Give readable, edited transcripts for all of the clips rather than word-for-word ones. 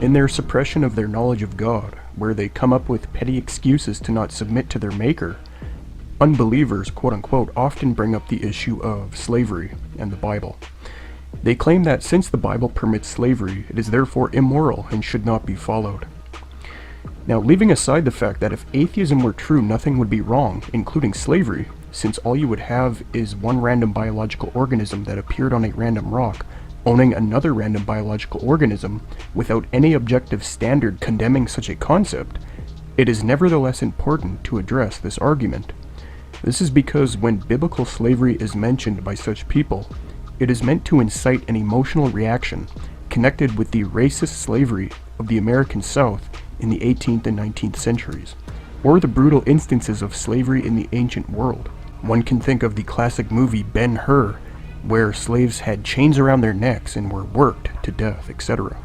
In their suppression of their knowledge of God, where they come up with petty excuses to not submit to their Maker, unbelievers, quote-unquote, often bring up the issue of slavery and the Bible. They claim that since the Bible permits slavery, it is therefore immoral and should not be followed. Now, leaving aside the fact that if atheism were true, nothing would be wrong, including slavery, since all you would have is one random biological organism that appeared on a random rock, owning another random biological organism, without any objective standard condemning such a concept, it is nevertheless important to address this argument. This is because when biblical slavery is mentioned by such people, it is meant to incite an emotional reaction connected with the racist slavery of the American South in the 18th and 19th centuries, or the brutal instances of slavery in the ancient world. One can think of the classic movie Ben-Hur, where slaves had chains around their necks and were worked to death, etc.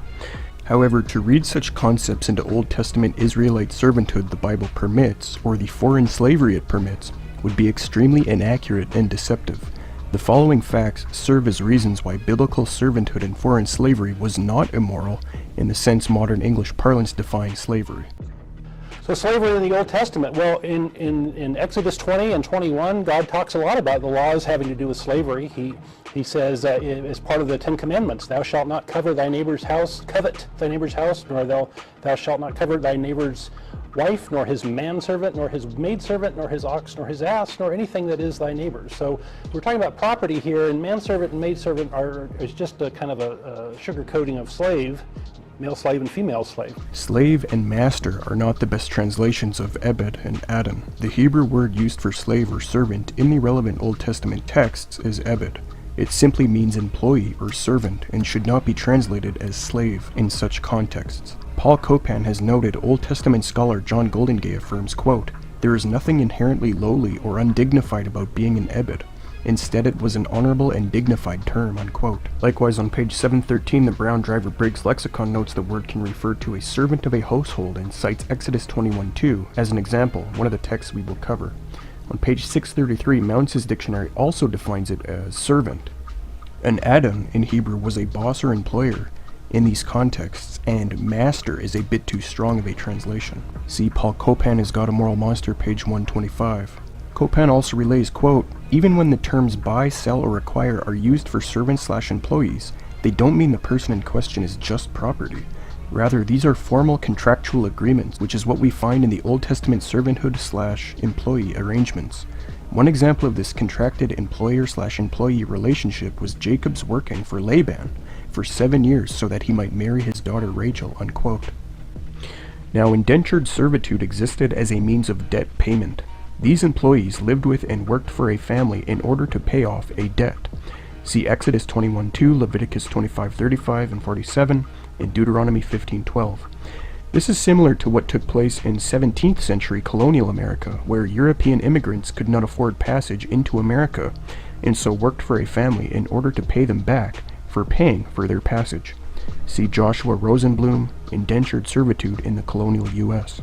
However, to read such concepts into Old Testament Israelite servanthood the Bible permits, or the foreign slavery it permits, would be extremely inaccurate and deceptive. The following facts serve as reasons why biblical servanthood and foreign slavery was not immoral in the sense modern English parlance defines slavery. So slavery in the Old Testament, well, in Exodus 20 and 21, God talks a lot about the laws having to do with slavery. He says as part of the Ten Commandments, thou shalt not covet thy neighbor's house, nor thou shalt not covet thy neighbor's wife, nor his manservant, nor his maidservant, nor his ox, nor his ass, nor anything that is thy neighbor's. So we're talking about property here, and manservant and maidservant is just a kind of a sugar coating of slave, male slave and female slave. Slave and master are not the best translations of Ebed and Adam. The Hebrew word used for slave or servant in the relevant Old Testament texts is Ebed. It simply means employee or servant and should not be translated as slave in such contexts. Paul Copan has noted Old Testament scholar John Goldingay affirms, quote, "There is nothing inherently lowly or undignified about being an Ebed. Instead, it was an honorable and dignified term," unquote. Likewise, on page 713, the Brown Driver Briggs lexicon notes the word can refer to a servant of a household and cites Exodus 21:2 as an example, one of the texts we will cover. On page 633, Mounce's dictionary also defines it as servant. An Adam in Hebrew was a boss or employer in these contexts, and master is a bit too strong of a translation. See Paul Copan has Got a Moral Monster, page 125. Copan also relays, quote, "Even when the terms buy, sell, or acquire are used for servants/employees, they don't mean the person in question is just property. Rather, these are formal contractual agreements, which is what we find in the Old Testament servanthood/employee arrangements. One example of this contracted employer/employee relationship was Jacob's working for Laban for 7 years so that he might marry his daughter Rachel," unquote. Now, indentured servitude existed as a means of debt payment. These employees lived with and worked for a family in order to pay off a debt. See Exodus 21:2, Leviticus 25:35 and 47, and Deuteronomy 15:12. This is similar to what took place in 17th century colonial America, where European immigrants could not afford passage into America, and so worked for a family in order to pay them back for paying for their passage. See Joshua Rosenblum, Indentured Servitude in the Colonial U.S.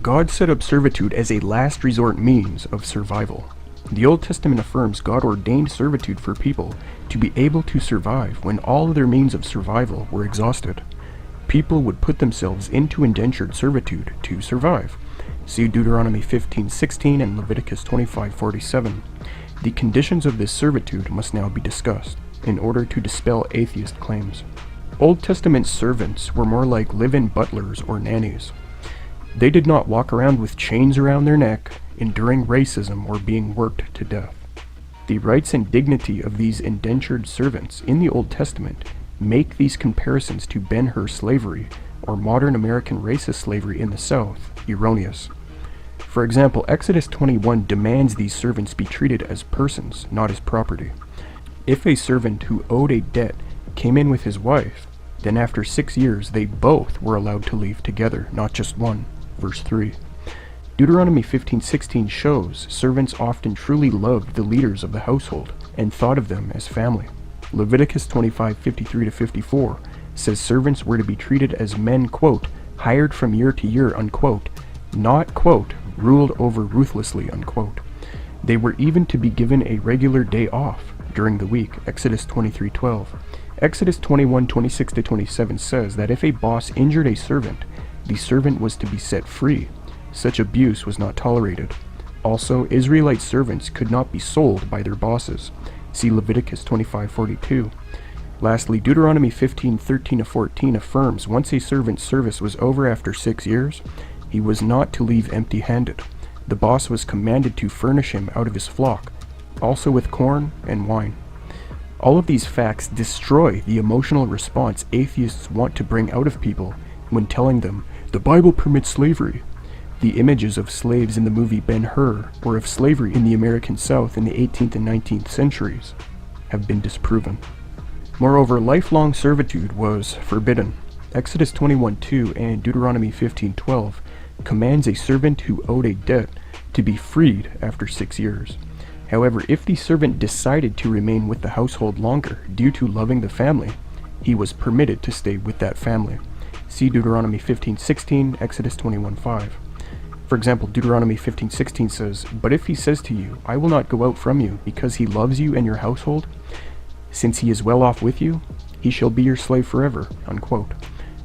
God set up servitude as a last resort means of survival. The Old Testament affirms God ordained servitude for people to be able to survive when all other means of survival were exhausted. People would put themselves into indentured servitude to survive. See Deuteronomy 15:16 and Leviticus 25:47. The conditions of this servitude must now be discussed in order to dispel atheist claims. Old Testament servants were more like live-in butlers or nannies. They did not walk around with chains around their neck, enduring racism or being worked to death. The rights and dignity of these indentured servants in the Old Testament make these comparisons to Ben-Hur slavery or modern American racist slavery in the South erroneous. For example, Exodus 21 demands these servants be treated as persons, not as property. If a servant who owed a debt came in with his wife, then after 6 years they both were allowed to leave together, not just one. Verse 3. Deuteronomy 15:16 shows servants often truly loved the leaders of the household and thought of them as family. Leviticus 25:53-54 says servants were to be treated as men, quote, hired from year to year, unquote, not, quote, ruled over ruthlessly, unquote. They were even to be given a regular day off during the week, Exodus 23:12. Exodus 21:26-27 says that if a boss injured a servant, the servant was to be set free. Such abuse was not tolerated. Also, Israelite servants could not be sold by their bosses. See Leviticus 25:42. Lastly, Deuteronomy 15:13-14 affirms once a servant's service was over after 6 years, he was not to leave empty-handed. The boss was commanded to furnish him out of his flock, also with corn and wine. All of these facts destroy the emotional response atheists want to bring out of people when telling them, the Bible permits slavery. The images of slaves in the movie Ben-Hur, or of slavery in the American South in the 18th and 19th centuries, have been disproven. Moreover, lifelong servitude was forbidden. Exodus 21:2 and Deuteronomy 15:12 commands a servant who owed a debt to be freed after 6 years. However, if the servant decided to remain with the household longer due to loving the family, he was permitted to stay with that family. See Deuteronomy 15:16, Exodus 21:5. For example, Deuteronomy 15:16 says, "But if he says to you, I will not go out from you, because he loves you and your household, since he is well off with you, he shall be your slave forever." Unquote.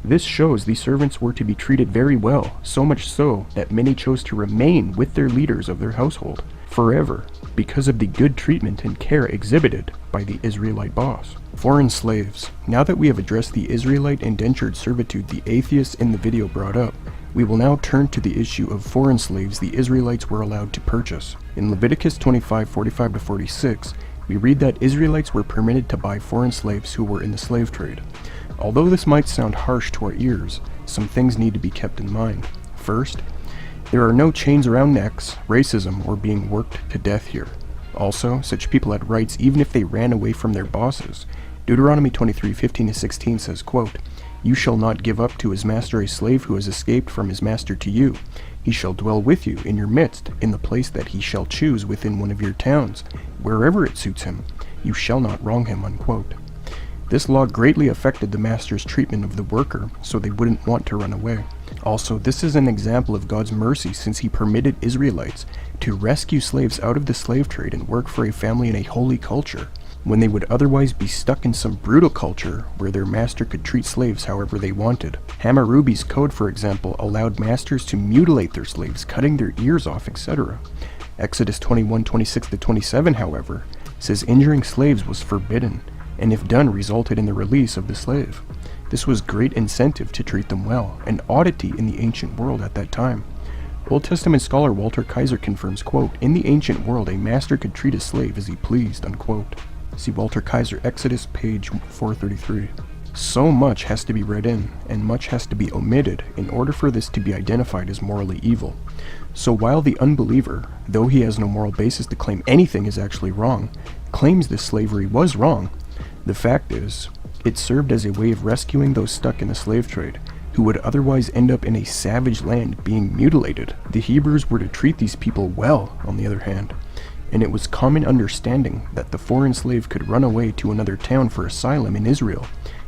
This shows the servants were to be treated very well, so much so that many chose to remain with their leaders of their household forever because of the good treatment and care exhibited by the Israelite boss. Foreign slaves. Now that we have addressed the Israelite indentured servitude the atheists in the video brought up, we will now turn to the issue of foreign slaves the Israelites were allowed to purchase. In Leviticus 25:45-46, we read that Israelites were permitted to buy foreign slaves who were in the slave trade. Although this might sound harsh to our ears, some things need to be kept in mind. First, there are no chains around necks, racism, or being worked to death here. Also, such people had rights even if they ran away from their bosses. Deuteronomy 23:15-16 says, quote, "You shall not give up to his master a slave who has escaped from his master to you. He shall dwell with you in your midst, in the place that he shall choose within one of your towns, wherever it suits him. You shall not wrong him." Unquote. This law greatly affected the master's treatment of the worker, so they wouldn't want to run away. Also, this is an example of God's mercy since he permitted Israelites to rescue slaves out of the slave trade and work for a family in a holy culture, when they would otherwise be stuck in some brutal culture where their master could treat slaves however they wanted. Hammurabi's code, for example, allowed masters to mutilate their slaves, cutting their ears off, etc. Exodus 21:26-27, however, says injuring slaves was forbidden, and if done resulted in the release of the slave. This was great incentive to treat them well, an oddity in the ancient world at that time. Old Testament scholar Walter Kaiser confirms, quote, "In the ancient world a master could treat a slave as he pleased." Unquote. See Walter Kaiser, Exodus, page 433. So much has to be read in, and much has to be omitted in order for this to be identified as morally evil. So while the unbeliever, though he has no moral basis to claim anything is actually wrong, claims this slavery was wrong, the fact is, it served as a way of rescuing those stuck in the slave trade, who would otherwise end up in a savage land being mutilated. The Hebrews were to treat these people well, on the other hand, and it was common understanding that the foreign slave could run away to another town for asylum in Israel,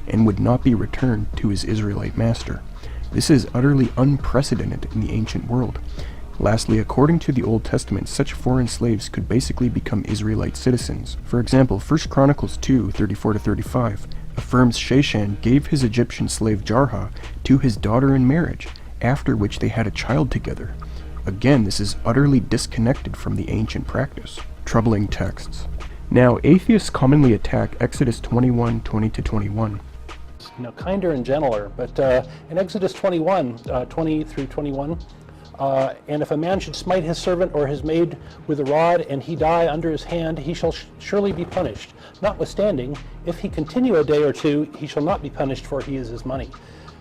and would not be returned to his Israelite master. This is utterly unprecedented in the ancient world. Lastly, according to the Old Testament, such foreign slaves could basically become Israelite citizens. For example, 1 Chronicles 2:34-35 affirms Sheshan gave his Egyptian slave Jarha to his daughter in marriage, after which they had a child together. Again, this is utterly disconnected from the ancient practice. Troubling texts. Now, atheists commonly attack Exodus 21:20-21. Kinder and gentler, but in Exodus 21, 20-21, and if a man should smite his servant or his maid with a rod, and he die under his hand, he shall surely be punished. Notwithstanding, if he continue a day or two, he shall not be punished, for he is his money.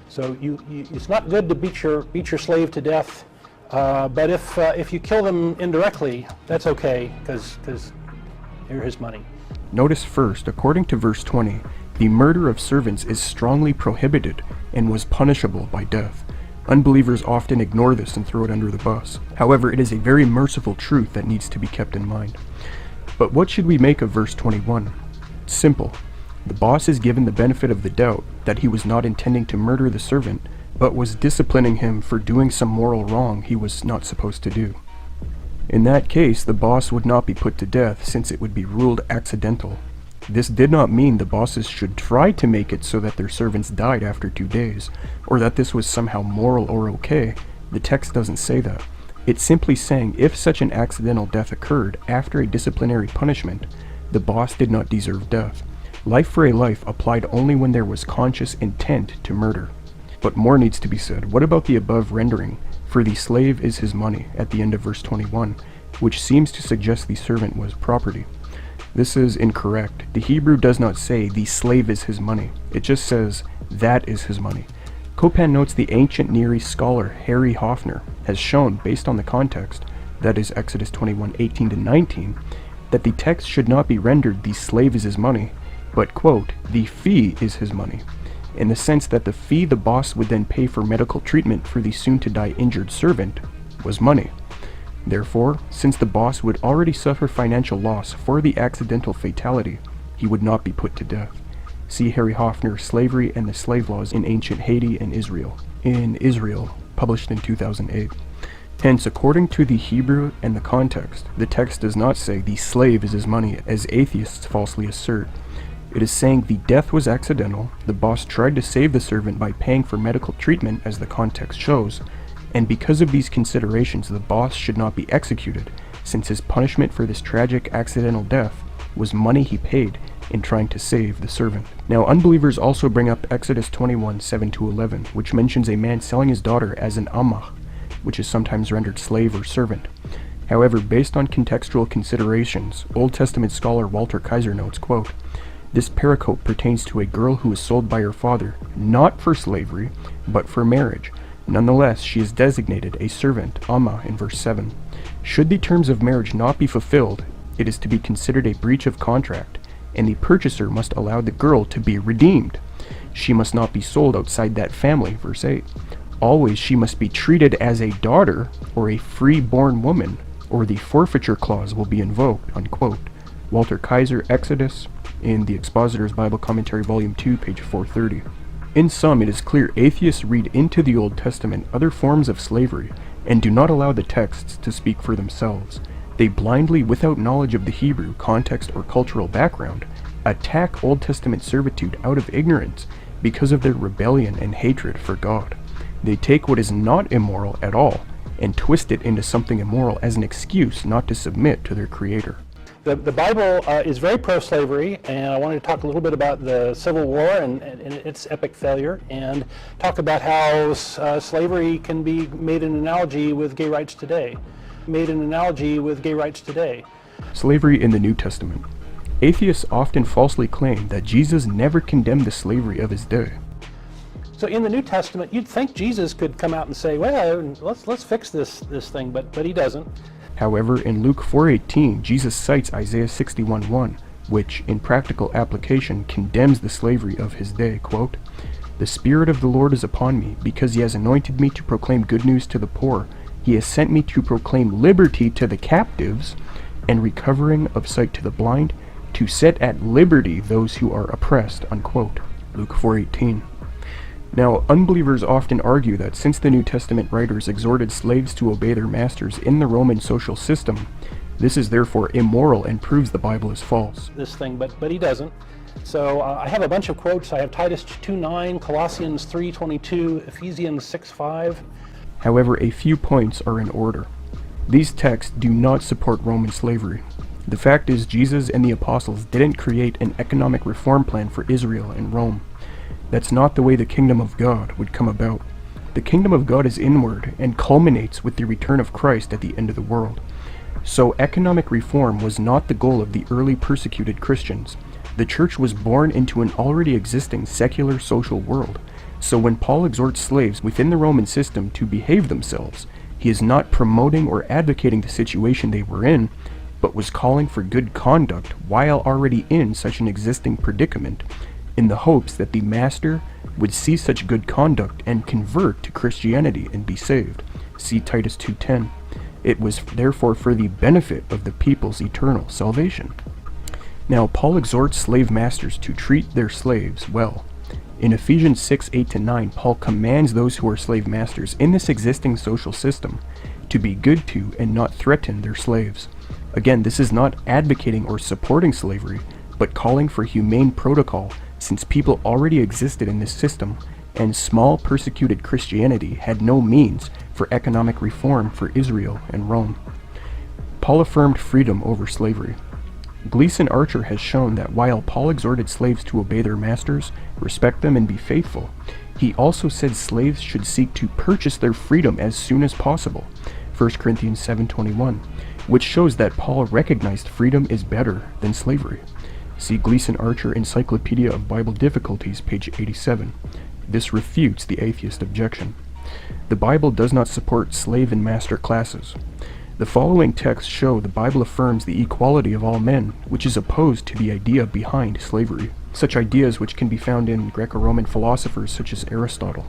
So it's not good to beat your slave to death, but if you kill them indirectly, that's okay, because they're his money. Notice first, according to verse 20, the murder of servants is strongly prohibited and was punishable by death. Unbelievers often ignore this and throw it under the bus. However, it is a very merciful truth that needs to be kept in mind. But what should we make of verse 21? Simple. The boss is given the benefit of the doubt that he was not intending to murder the servant, but was disciplining him for doing some moral wrong he was not supposed to do. In that case, the boss would not be put to death, since it would be ruled accidental. This did not mean the bosses should try to make it so that their servants died after 2 days, or that this was somehow moral or okay. The text doesn't say that. It's simply saying if such an accidental death occurred after a disciplinary punishment, the boss did not deserve death. Life for a life applied only when there was conscious intent to murder. But more needs to be said. What about the above rendering, "For the slave is his money," at the end of verse 21, which seems to suggest the servant was property? This is incorrect. The Hebrew does not say the slave is his money. It just says that is his money. Copan notes the ancient Near East scholar Harry Hoffner has shown, based on the context, that is Exodus 21:18-19, that the text should not be rendered the slave is his money, but, quote, the fee is his money, in the sense that the fee the boss would then pay for medical treatment for the soon-to-die injured servant was money. Therefore, since the boss would already suffer financial loss for the accidental fatality, he would not be put to death. See Harry Hoffner, Slavery and the Slave Laws in Ancient Haiti and Israel, in Israel, published in 2008. Hence, according to the Hebrew and the context, the text does not say the slave is his money, as atheists falsely assert. It is saying the death was accidental, the boss tried to save the servant by paying for medical treatment, as the context shows, and because of these considerations the boss should not be executed, since his punishment for this tragic accidental death was money he paid in trying to save the servant. Now, unbelievers also bring up Exodus 21:7-11, which mentions a man selling his daughter as an amah, which is sometimes rendered slave or servant. However, based on contextual considerations, Old Testament scholar Walter Kaiser notes, quote, "This pericope pertains to a girl who was sold by her father, not for slavery, but for marriage. Nonetheless, she is designated a servant, Amma, in verse 7. Should the terms of marriage not be fulfilled, it is to be considered a breach of contract, and the purchaser must allow the girl to be redeemed. She must not be sold outside that family," verse 8. "Always she must be treated as a daughter or a free-born woman, or the forfeiture clause will be invoked," unquote. Walter Kaiser, Exodus, in the Expositor's Bible Commentary, Volume 2, page 430. In sum, it is clear atheists read into the Old Testament other forms of slavery and do not allow the texts to speak for themselves. They blindly, without knowledge of the Hebrew context or cultural background, attack Old Testament servitude out of ignorance because of their rebellion and hatred for God. They take what is not immoral at all and twist it into something immoral as an excuse not to submit to their Creator. The Bible is very pro-slavery, and I wanted to talk a little bit about the Civil War and its epic failure, and talk about how slavery can be made an analogy with gay rights today. Slavery in the New Testament. Atheists often falsely claim that Jesus never condemned the slavery of his day. So in the New Testament, you'd think Jesus could come out and say, well, let's fix this thing, but he doesn't. However, in Luke 4:18, Jesus cites Isaiah 61:1, which, in practical application, condemns the slavery of his day, quote, "The Spirit of the Lord is upon me, because he has anointed me to proclaim good news to the poor. He has sent me to proclaim liberty to the captives, and recovering of sight to the blind, to set at liberty those who are oppressed," unquote. Luke 4:18. Now, unbelievers often argue that since the New Testament writers exhorted slaves to obey their masters in the Roman social system, this is therefore immoral and proves the Bible is false. This thing, but he doesn't. So I have a bunch of quotes. I have Titus 2:9, Colossians 3:22, Ephesians 6:5. However, a few points are in order. These texts do not support Roman slavery. The fact is, Jesus and the apostles didn't create an economic reform plan for Israel and Rome. That's not the way the kingdom of God would come about. The kingdom of God is inward and culminates with the return of Christ at the end of the world. So economic reform was not the goal of the early persecuted Christians. The church was born into an already existing secular social world. So when Paul exhorts slaves within the Roman system to behave themselves, he is not promoting or advocating the situation they were in, but was calling for good conduct while already in such an existing predicament, in the hopes that the master would see such good conduct and convert to Christianity and be saved. See Titus 2:10. It was therefore for the benefit of the people's eternal salvation. Now, Paul exhorts slave masters to treat their slaves well. In Ephesians 6:8-9, Paul commands those who are slave masters in this existing social system to be good to and not threaten their slaves. Again, this is not advocating or supporting slavery, but calling for humane protocol since people already existed in this system, and small persecuted Christianity had no means for economic reform for Israel and Rome. Paul affirmed freedom over slavery. Gleason Archer has shown that while Paul exhorted slaves to obey their masters, respect them, and be faithful, he also said slaves should seek to purchase their freedom as soon as possible, 1 Corinthians 7:21, which shows that Paul recognized freedom is better than slavery. See Gleason Archer Encyclopedia of Bible Difficulties, page 87. This refutes the atheist objection. The Bible does not support slave and master classes. The following texts show the Bible affirms the equality of all men, which is opposed to the idea behind slavery, such ideas which can be found in Greco-Roman philosophers such as Aristotle.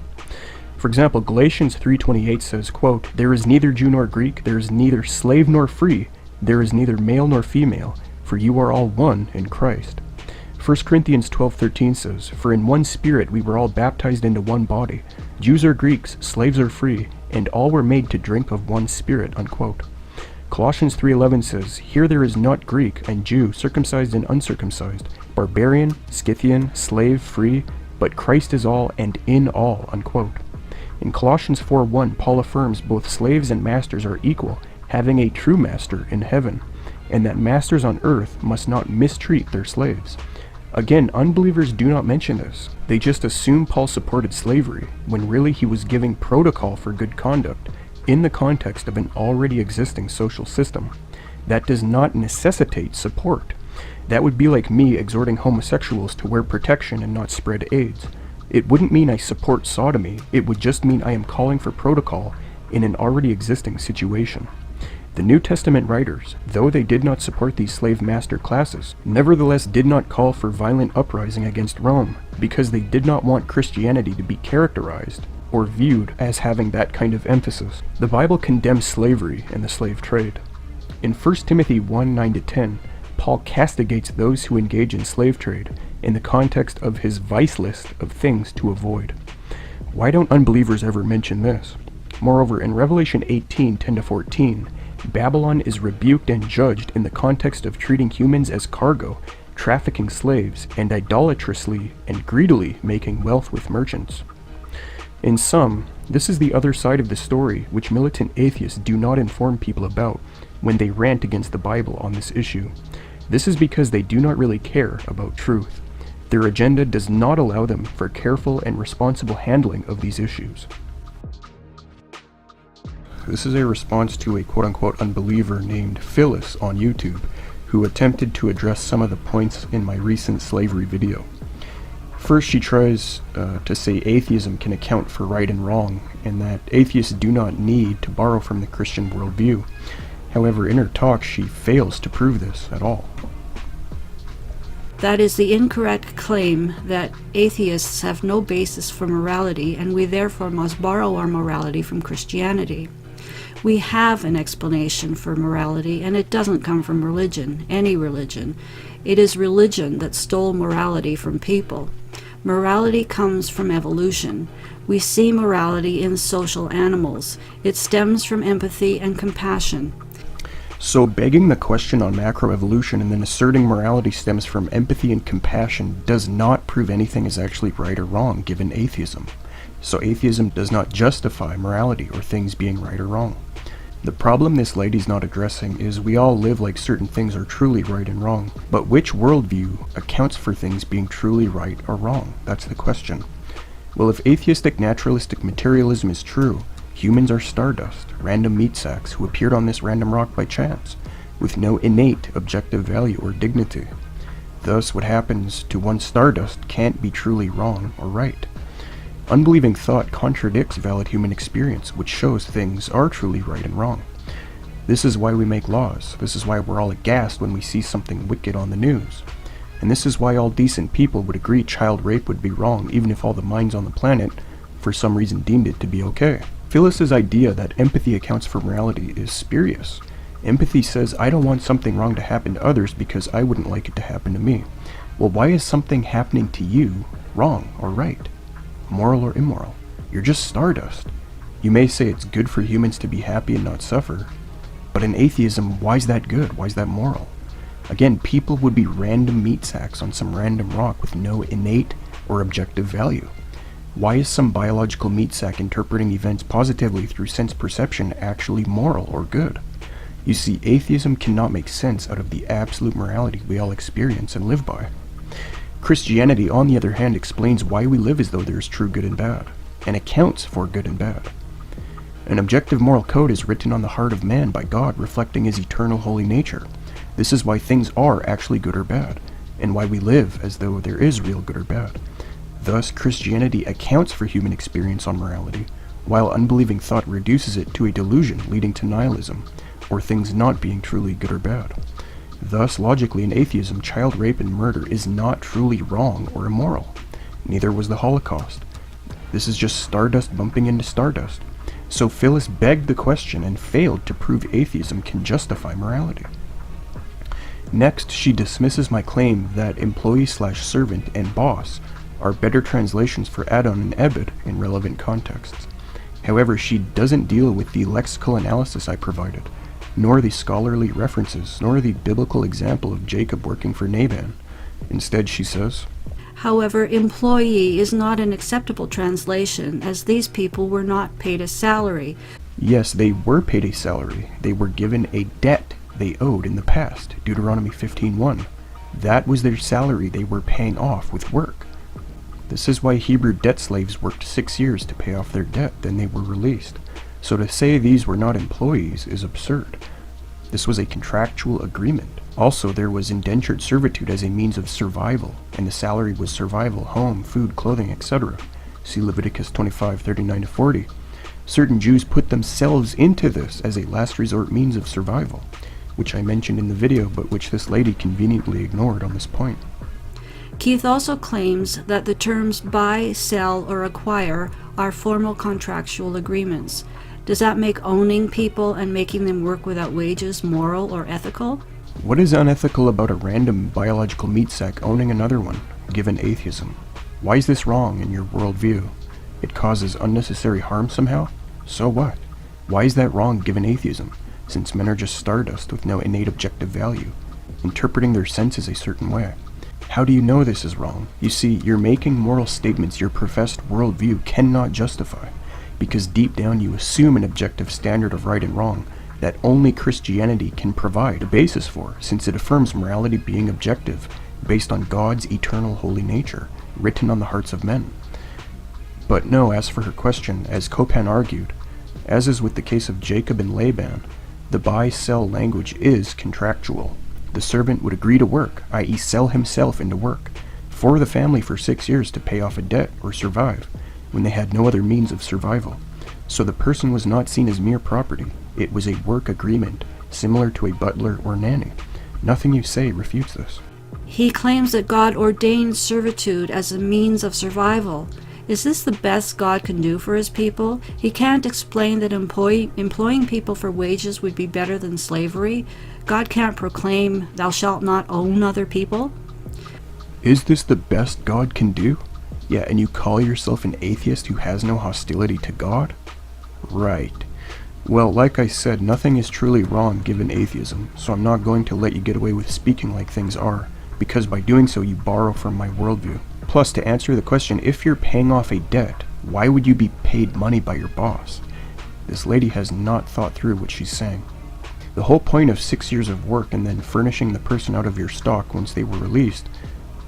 For example, Galatians 3:28 says, quote, "There is neither Jew nor Greek, there is neither slave nor free, there is neither male nor female, for you are all one in Christ." 1 Corinthians 12:13 says, "For in one Spirit we were all baptized into one body, Jews or Greeks, slaves or free, and all were made to drink of one Spirit," unquote. Colossians 3:11 says, "Here there is not Greek and Jew, circumcised and uncircumcised, barbarian, Scythian, slave, free, but Christ is all and in all," unquote. In Colossians 4:1, Paul affirms both slaves and masters are equal, having a true master in heaven, and that masters on earth must not mistreat their slaves. Again, unbelievers do not mention this. They just assume Paul supported slavery, when really he was giving protocol for good conduct in the context of an already existing social system. That does not necessitate support. That would be like me exhorting homosexuals to wear protection and not spread AIDS. It wouldn't mean I support sodomy, it would just mean I am calling for protocol in an already existing situation. The New Testament writers, though they did not support these slave master classes, nevertheless did not call for violent uprising against Rome, because they did not want Christianity to be characterized or viewed as having that kind of emphasis. The Bible condemns slavery and the slave trade. In 1 Timothy 1:9-10, Paul castigates those who engage in slave trade in the context of his vice list of things to avoid. Why don't unbelievers ever mention this? Moreover, in Revelation 18:10-14, Babylon is rebuked and judged in the context of treating humans as cargo, trafficking slaves, and idolatrously and greedily making wealth with merchants. In sum, this is the other side of the story which militant atheists do not inform people about when they rant against the Bible on this issue. This is because they do not really care about truth. Their agenda does not allow them for careful and responsible handling of these issues. This is a response to a quote-unquote unbeliever named Phyllis on YouTube, who attempted to address some of the points in my recent slavery video. First, she tries to say atheism can account for right and wrong, and that atheists do not need to borrow from the Christian worldview. However, in her talk, she fails to prove this at all. That is the incorrect claim that atheists have no basis for morality, and we therefore must borrow our morality from Christianity. We have an explanation for morality, and it doesn't come from religion, any religion. It is religion that stole morality from people. Morality comes from evolution. We see morality in social animals. It stems from empathy and compassion. So begging the question on macroevolution and then asserting morality stems from empathy and compassion does not prove anything is actually right or wrong given atheism. So atheism does not justify morality or things being right or wrong. The problem this lady's not addressing is we all live like certain things are truly right and wrong, but which worldview accounts for things being truly right or wrong? That's the question. Well, if atheistic naturalistic materialism is true, humans are stardust, random meat sacks who appeared on this random rock by chance, with no innate objective value or dignity. Thus, what happens to one stardust can't be truly wrong or right. Unbelieving thought contradicts valid human experience, which shows things are truly right and wrong. This is why we make laws. This is why we're all aghast when we see something wicked on the news. And this is why all decent people would agree child rape would be wrong, even if all the minds on the planet, for some reason, deemed it to be okay. Phyllis's idea that empathy accounts for morality is spurious. Empathy says, I don't want something wrong to happen to others because I wouldn't like it to happen to me. Well, why is something happening to you wrong or right? Moral or immoral? You're just stardust. You may say it's good for humans to be happy and not suffer, but in atheism, why is that good? Why is that moral? Again, people would be random meat sacks on some random rock with no innate or objective value. Why is some biological meat sack interpreting events positively through sense perception actually moral or good? You see, atheism cannot make sense out of the absolute morality we all experience and live by. Christianity, on the other hand, explains why we live as though there is true good and bad, and accounts for good and bad. An objective moral code is written on the heart of man by God, reflecting his eternal holy nature. This is why things are actually good or bad, and why we live as though there is real good or bad. Thus, Christianity accounts for human experience on morality, while unbelieving thought reduces it to a delusion leading to nihilism, or things not being truly good or bad. Thus, logically, in atheism, child rape and murder is not truly wrong or immoral. Neither was the Holocaust. This is just stardust bumping into stardust. So Phyllis begged the question and failed to prove atheism can justify morality. Next, she dismisses my claim that employee/servant and boss are better translations for Adon and Ebed in relevant contexts. However, she doesn't deal with the lexical analysis I provided, nor the scholarly references, nor the biblical example of Jacob working for Laban. Instead, she says, However, employee is not an acceptable translation, as these people were not paid a salary. yes, they were paid a salary. They were given a debt they owed in the past, Deuteronomy 15:1. That was their salary they were paying off with work. This is why Hebrew debt slaves worked 6 years to pay off their debt, then they were released. So to say these were not employees is absurd. This was a contractual agreement. Also, there was indentured servitude as a means of survival, and the salary was survival, home, food, clothing, etc. See Leviticus 25:39-40. Certain Jews put themselves into this as a last resort means of survival, which I mentioned in the video, but which this lady conveniently ignored on this point. Keith also claims that the terms buy, sell, or acquire are formal contractual agreements. Does that make owning people and making them work without wages moral or ethical? What is unethical about a random biological meat sack owning another one, given atheism? Why is this wrong in your worldview? It causes unnecessary harm somehow? So what? Why is that wrong given atheism, since men are just stardust with no innate objective value, interpreting their senses a certain way? How do you know this is wrong? You see, you're making moral statements your professed worldview cannot justify, because deep down you assume an objective standard of right and wrong that only Christianity can provide a basis for, since it affirms morality being objective, based on God's eternal holy nature, written on the hearts of men. But no, as for her question, as Copan argued, as is with the case of Jacob and Laban, the buy-sell language is contractual. The servant would agree to work, i.e. sell himself into work, for the family for 6 years to pay off a debt or survive, when they had no other means of survival. So the person was not seen as mere property. It was a work agreement, similar to a butler or nanny. Nothing you say refutes this. He claims that God ordained servitude as a means of survival. Is this the best God can do for his people? He can't explain that employing people for wages would be better than slavery. God can't proclaim, "Thou shalt not own other people." Is this the best God can do? Yeah, and you call yourself an atheist who has no hostility to God? Right. Well, like I said, nothing is truly wrong given atheism, so I'm not going to let you get away with speaking like things are, because by doing so you borrow from my worldview. Plus, to answer the question, if you're paying off a debt, why would you be paid money by your boss? This lady has not thought through what she's saying. The whole point of 6 years of work and then furnishing the person out of your stock once they were released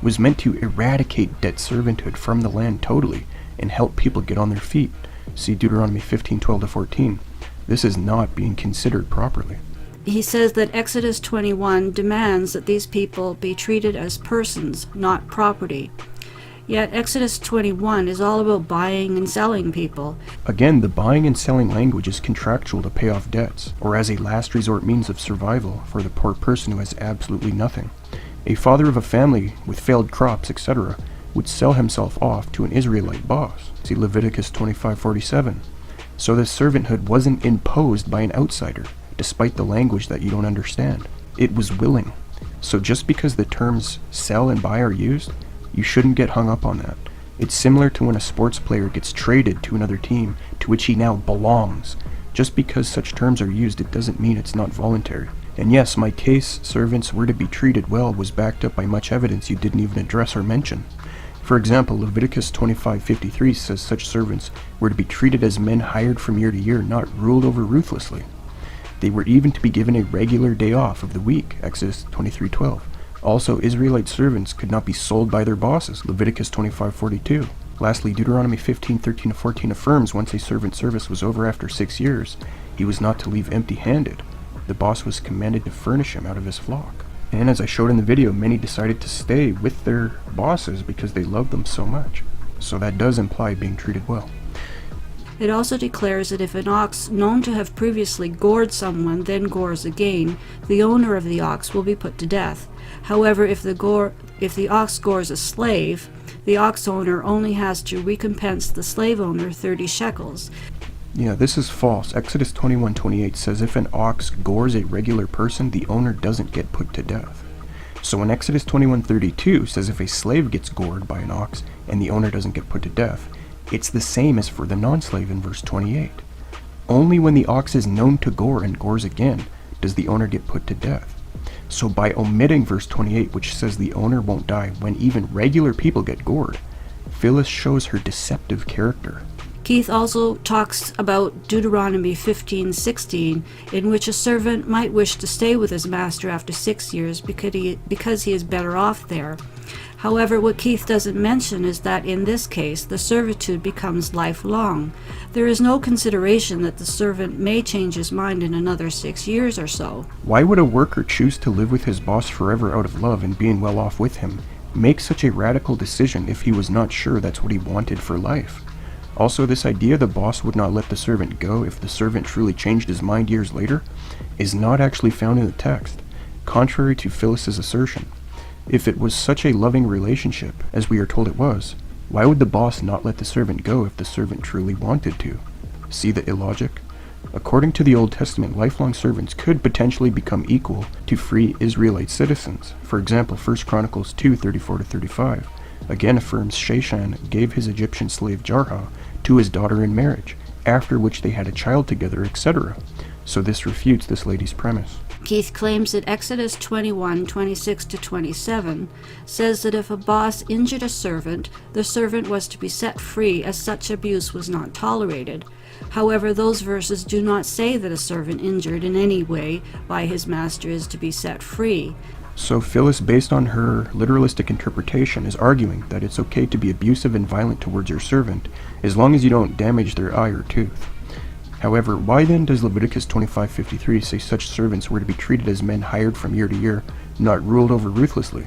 was meant to eradicate debt servanthood from the land totally and help people get on their feet. See Deuteronomy 15:12-14. This is not being considered properly. He says that Exodus 21 demands that these people be treated as persons, not property. Yet Exodus 21 is all about buying and selling people. Again, the buying and selling language is contractual to pay off debts, or as a last resort means of survival for the poor person who has absolutely nothing. A father of a family with failed crops, etc., would sell himself off to an Israelite boss. See Leviticus 25:47. So this servanthood wasn't imposed by an outsider, despite the language that you don't understand. It was willing. So just because the terms sell and buy are used, you shouldn't get hung up on that. It's similar to when a sports player gets traded to another team to which he now belongs. Just because such terms are used, it doesn't mean it's not voluntary. And yes, my case, servants were to be treated well, was backed up by much evidence you didn't even address or mention. For example, Leviticus 25:53 says such servants were to be treated as men hired from year to year, not ruled over ruthlessly. They were even to be given a regular day off of the week, Exodus 23:12. Also, Israelite servants could not be sold by their bosses, Leviticus 25:42. Lastly, Deuteronomy 15:13-14 affirms once a servant's service was over after 6 years, he was not to leave empty-handed. The boss was commanded to furnish him out of his flock. And as I showed in the video, many decided to stay with their bosses because they loved them so much. So that does imply being treated well. It also declares that if an ox known to have previously gored someone then gores again, the owner of the ox will be put to death. However, if the ox gores a slave, the ox owner only has to recompense the slave owner 30 shekels. Yeah, this is false. Exodus 21:28 says if an ox gores a regular person, the owner doesn't get put to death. So when Exodus 21:32 says if a slave gets gored by an ox and the owner doesn't get put to death, it's the same as for the non-slave in verse 28. Only when the ox is known to gore and gores again does the owner get put to death. So by omitting verse 28, which says the owner won't die when even regular people get gored, Phyllis shows her deceptive character. Keith also talks about Deuteronomy 15:16, in which a servant might wish to stay with his master after 6 years because he is better off there. However, what Keith doesn't mention is that in this case, the servitude becomes lifelong. There is no consideration that the servant may change his mind in another 6 years or so. Why would a worker choose to live with his boss forever out of love and being well off with him, make such a radical decision if he was not sure that's what he wanted for life? Also, this idea the boss would not let the servant go if the servant truly changed his mind years later is not actually found in the text, contrary to Phyllis's assertion. If it was such a loving relationship, as we are told it was, why would the boss not let the servant go if the servant truly wanted to? See the illogic? According to the Old Testament, lifelong servants could potentially become equal to free Israelite citizens. For example, 1 Chronicles 2:34-35 again affirms Sheshan gave his Egyptian slave Jarha to his daughter in marriage, after which they had a child together, etc. So this refutes this lady's premise. Keith claims that Exodus 21:26-27 says that if a boss injured a servant, the servant was to be set free as such abuse was not tolerated. However, those verses do not say that a servant injured in any way by his master is to be set free. So Phyllis, based on her literalistic interpretation, is arguing that it's okay to be abusive and violent towards your servant as long as you don't damage their eye or tooth. However, why then does Leviticus 25:53 say such servants were to be treated as men hired from year to year, not ruled over ruthlessly?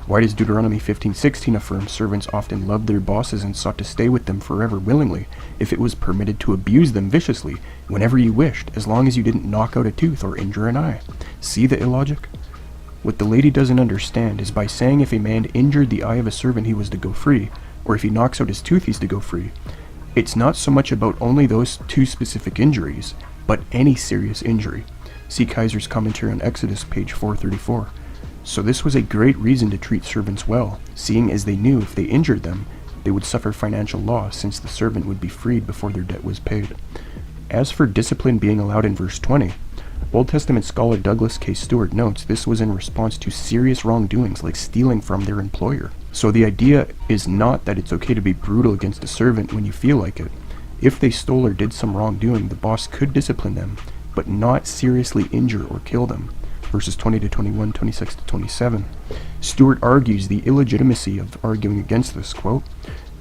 Why does Deuteronomy 15:16 affirm servants often loved their bosses and sought to stay with them forever willingly if it was permitted to abuse them viciously whenever you wished, as long as you didn't knock out a tooth or injure an eye? See the illogic? What the lady doesn't understand is by saying if a man injured the eye of a servant he was to go free, or if he knocks out his tooth he's to go free, it's not so much about only those two specific injuries, but any serious injury. See Kaiser's commentary on Exodus, page 434. So this was a great reason to treat servants well, seeing as they knew if they injured them, they would suffer financial loss since the servant would be freed before their debt was paid. As for discipline being allowed in verse 20, Old Testament scholar Douglas K. Stewart notes this was in response to serious wrongdoings like stealing from their employer. So the idea is not that it's okay to be brutal against a servant when you feel like it. If they stole or did some wrongdoing, the boss could discipline them, but not seriously injure or kill them. Verses 20-21, 26-27. Stewart argues the illegitimacy of arguing against this, quote,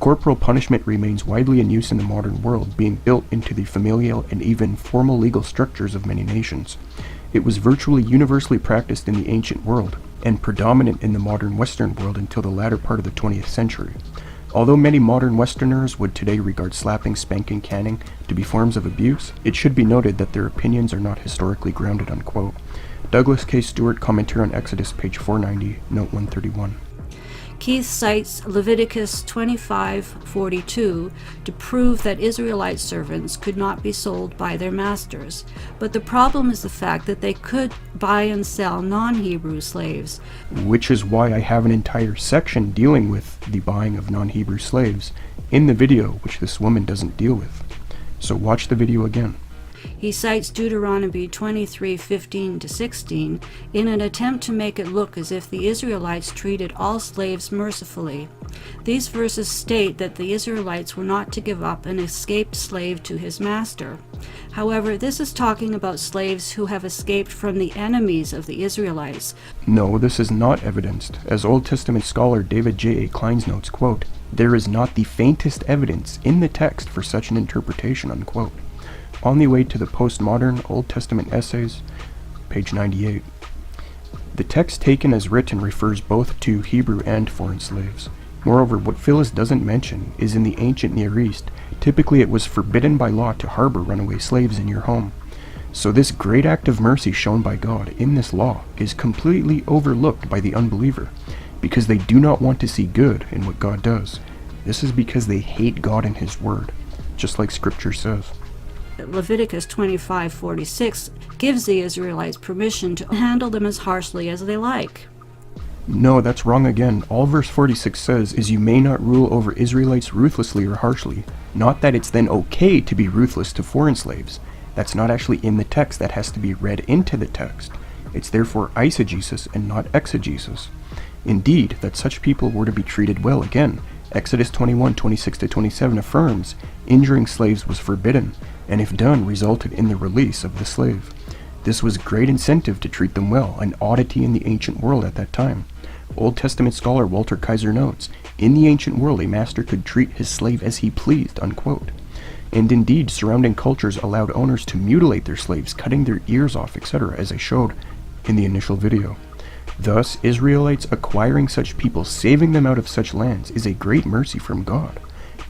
"Corporal punishment remains widely in use in the modern world, being built into the familial and even formal legal structures of many nations. It was virtually universally practiced in the ancient world, and predominant in the modern Western world until the latter part of the 20th century. Although many modern Westerners would today regard slapping, spanking, caning to be forms of abuse, it should be noted that their opinions are not historically grounded," unquote. Douglas K. Stewart, commentary on Exodus, page 490, note 131. Keith cites Leviticus 25:42 to prove that Israelite servants could not be sold by their masters, but the problem is the fact that they could buy and sell non-Hebrew slaves. Which is why I have an entire section dealing with the buying of non-Hebrew slaves in the video, which this woman doesn't deal with. So watch the video again. He cites Deuteronomy 23:15-16 in an attempt to make it look as if the Israelites treated all slaves mercifully. These verses state that the Israelites were not to give up an escaped slave to his master. However, this is talking about slaves who have escaped from the enemies of the Israelites. No, this is not evidenced. As Old Testament scholar David J.A. Kleins notes, quote, "There is not the faintest evidence in the text for such an interpretation," unquote. On the way to the postmodern Old Testament essays, page 98. The text taken as written refers both to Hebrew and foreign slaves. Moreover, what Phyllis doesn't mention is in the ancient Near East, typically it was forbidden by law to harbor runaway slaves in your home. So this great act of mercy shown by God in this law is completely overlooked by the unbeliever, because they do not want to see good in what God does. This is because they hate God and His Word, just like Scripture says. Leviticus 25:46 gives the Israelites permission to handle them as harshly as they like. No, that's wrong again. All verse 46 says is you may not rule over Israelites ruthlessly or harshly. Not that it's then okay to be ruthless to foreign slaves. That's not actually in the text. That has to be read into the text. It's therefore eisegesis and not exegesis. Indeed, that such people were to be treated well. Again, Exodus 21:26-27 affirms injuring slaves was forbidden, and if done, resulted in the release of the slave. This was great incentive to treat them well, an oddity in the ancient world at that time. Old Testament scholar Walter Kaiser notes, in the ancient world a master could treat his slave as he pleased, unquote. And indeed, surrounding cultures allowed owners to mutilate their slaves, cutting their ears off, etc., as I showed in the initial video. Thus, Israelites acquiring such people, saving them out of such lands, is a great mercy from God.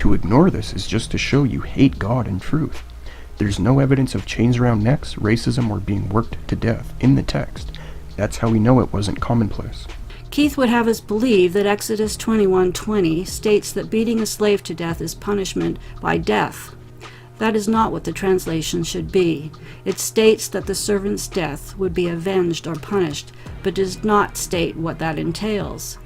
To ignore this is just to show you hate God and truth. There's no evidence of chains around necks, racism, or being worked to death in the text. That's how we know it wasn't commonplace. Keith would have us believe that Exodus 21:20 states that beating a slave to death is punishment by death. That is not what the translation should be. It states that the servant's death would be avenged or punished, but does not state what that entails.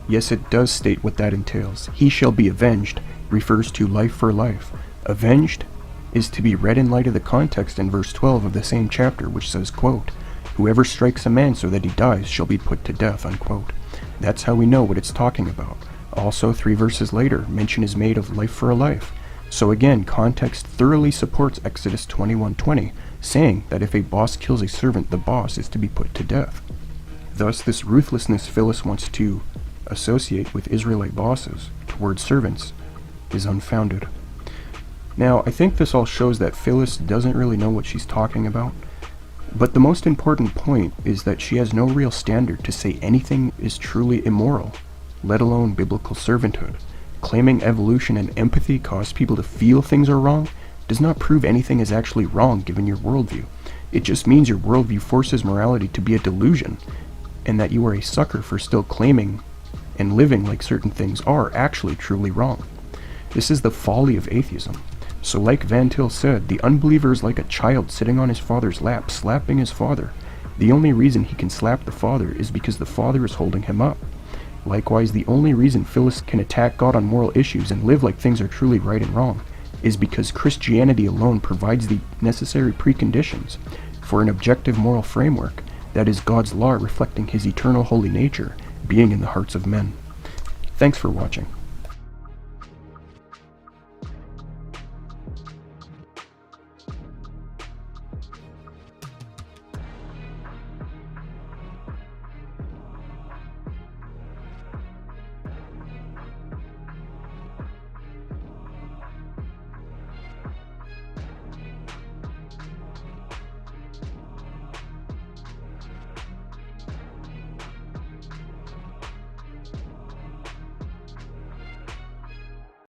Yes, it does state what that entails. He shall be avenged refers to life for life. Avenged is to be read in light of the context in verse 12 of the same chapter, which says, quote, "Whoever strikes a man so that he dies shall be put to death," unquote. That's how we know what it's talking about. Also, 3 verses later, mention is made of life for a life. So again, context thoroughly supports Exodus 21:20, saying that if a boss kills a servant, the boss is to be put to death. Thus, this ruthlessness Phyllis wants to associate with Israelite bosses towards servants is unfounded. Now, I think this all shows that Phyllis doesn't really know what she's talking about, but the most important point is that she has no real standard to say anything is truly immoral, let alone biblical servanthood. Claiming evolution and empathy cause people to feel things are wrong does not prove anything is actually wrong given your worldview. It just means your worldview forces morality to be a delusion, and that you are a sucker for still claiming and living like certain things are actually truly wrong. This is the folly of atheism. So like Van Til said, the unbeliever is like a child sitting on his father's lap, slapping his father. The only reason he can slap the father is because the father is holding him up. Likewise, the only reason Phyllis can attack God on moral issues and live like things are truly right and wrong is because Christianity alone provides the necessary preconditions for an objective moral framework that is God's law reflecting His eternal holy nature being in the hearts of men. Thanks for watching.